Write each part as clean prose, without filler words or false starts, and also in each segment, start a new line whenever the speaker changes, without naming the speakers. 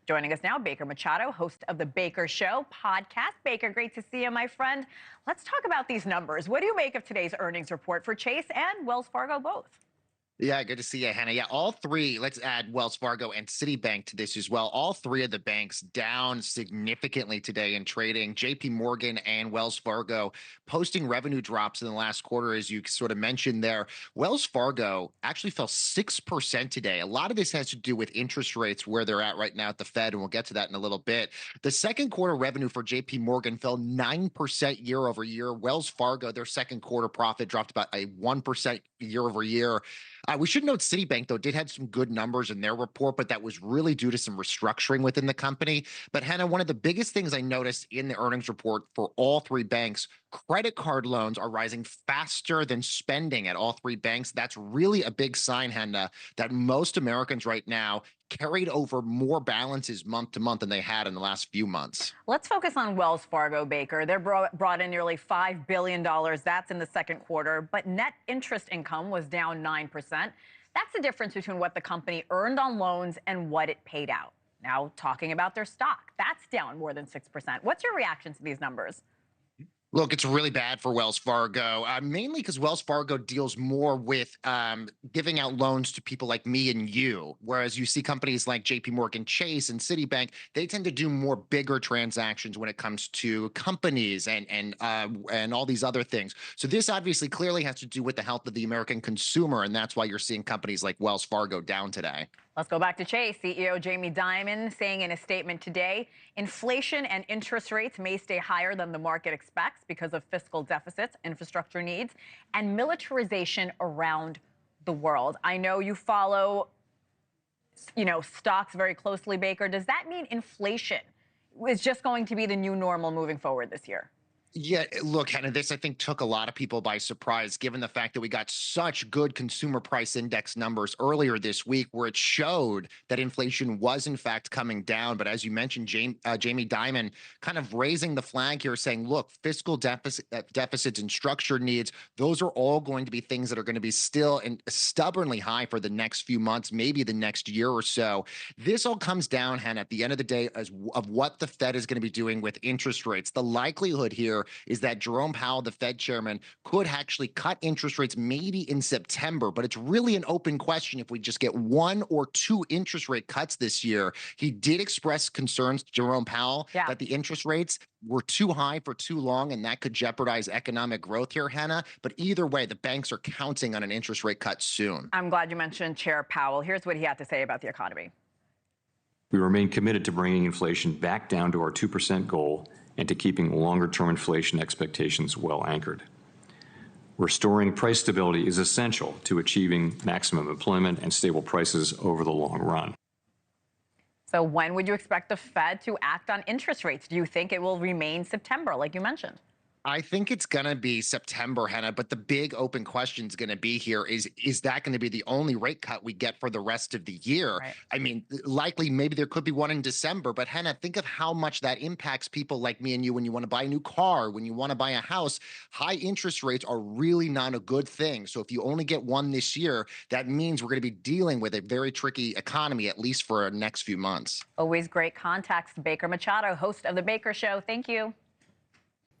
Joining us now, Baker Machado, host of the Baker Show podcast. Baker, great to see you, my friend. Let's talk about these numbers. What do you make of today's earnings report for Chase and Wells Fargo both?
Yeah, good to see you, Hannah. Yeah, all three, let's add Wells Fargo and Citibank to this as well. All three of the banks down significantly today in trading. JPMorgan and Wells Fargo posting revenue drops in the last quarter, as you sort of mentioned there. Wells Fargo actually fell 6% today. A lot of this has to do with interest rates where they're at right now at the Fed, and we'll get to that in a little bit. The second quarter revenue for JPMorgan fell 9% year over year. Wells Fargo, their second quarter profit dropped about a 1% year over year. We should note Citibank, though, did have some good numbers in their report, but that was really due to some restructuring within the company. But Hannah, one of the biggest things I noticed in the earnings report for all three banks, credit card loans are rising faster than spending at all three banks. That's really a big sign, Hannah, that most Americans right now carried over more balances month to month than they had in the last few months.
Let's focus on Wells Fargo, Baker. They brought in nearly $5 billion. That's in the second quarter, but net interest income was down 9%. That's the difference between what the company earned on loans and what it paid out. Now, talking about their stock, that's down more than 6%. What's your reaction to these numbers?
Look, it's really bad for Wells Fargo, mainly because Wells Fargo deals more with giving out loans to people like me and you, whereas you see companies like JPMorgan Chase and Citibank, they tend to do more bigger transactions when it comes to companies and all these other things. So this obviously clearly has to do with the health of the American consumer, and that's why you're seeing companies like Wells Fargo down today.
Let's go back to Chase. CEO Jamie Dimon saying in a statement today, inflation and interest rates may stay higher than the market expects because of fiscal deficits, infrastructure needs, and militarization around the world. I know you follow, stocks very closely, Baker. Does that mean inflation is just going to be the new normal moving forward this year?
Yeah, look, Hannah, this, I think, took a lot of people by surprise, given the fact that we got such good consumer price index numbers earlier this week, where it showed that inflation was, in fact, coming down. But as you mentioned, Jamie Dimon kind of raising the flag here, saying, look, fiscal deficits and structure needs, those are all going to be things that are going to be still and stubbornly high for the next few months, maybe the next year or so. This all comes down, Hannah, at the end of the day, of what the Fed is going to be doing with interest rates. The likelihood here is that Jerome Powell, the Fed chairman, could actually cut interest rates maybe in September, but it's really an open question if we just get one or two interest rate cuts this year. He did express concerns, Jerome Powell, that the interest rates were too high for too long, and that could jeopardize economic growth here, Hannah. But either way, the banks are counting on an interest rate cut soon.
I'm glad you mentioned Chair Powell. Here's what he had to say about the economy.
We remain committed to bringing inflation back down to our 2% goal and to keeping longer-term inflation expectations well anchored. Restoring price stability is essential to achieving maximum employment and stable prices over the long run.
So when would you expect the Fed to act on interest rates? Do you think it will remain September, like you mentioned?
I think it's going to be September, Hannah, but the big open question is going to be here is that going to be the only rate cut we get for the rest of the year?
Right.
I mean, likely maybe there could be one in December, but Hannah, think of how much that impacts people like me and you when you want to buy a new car, when you want to buy a house. High interest rates are really not a good thing. So if you only get one this year, that means we're going to be dealing with a very tricky economy, at least for the next few months.
Always great context. Baker Machado, host of The Baker Show. Thank you.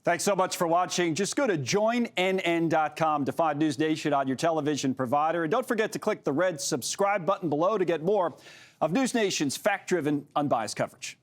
Thanks so much for watching. Just go to joinnn.com to find NewsNation on your television provider. And don't forget to click the red subscribe button below to get more of NewsNation's fact-driven, unbiased coverage.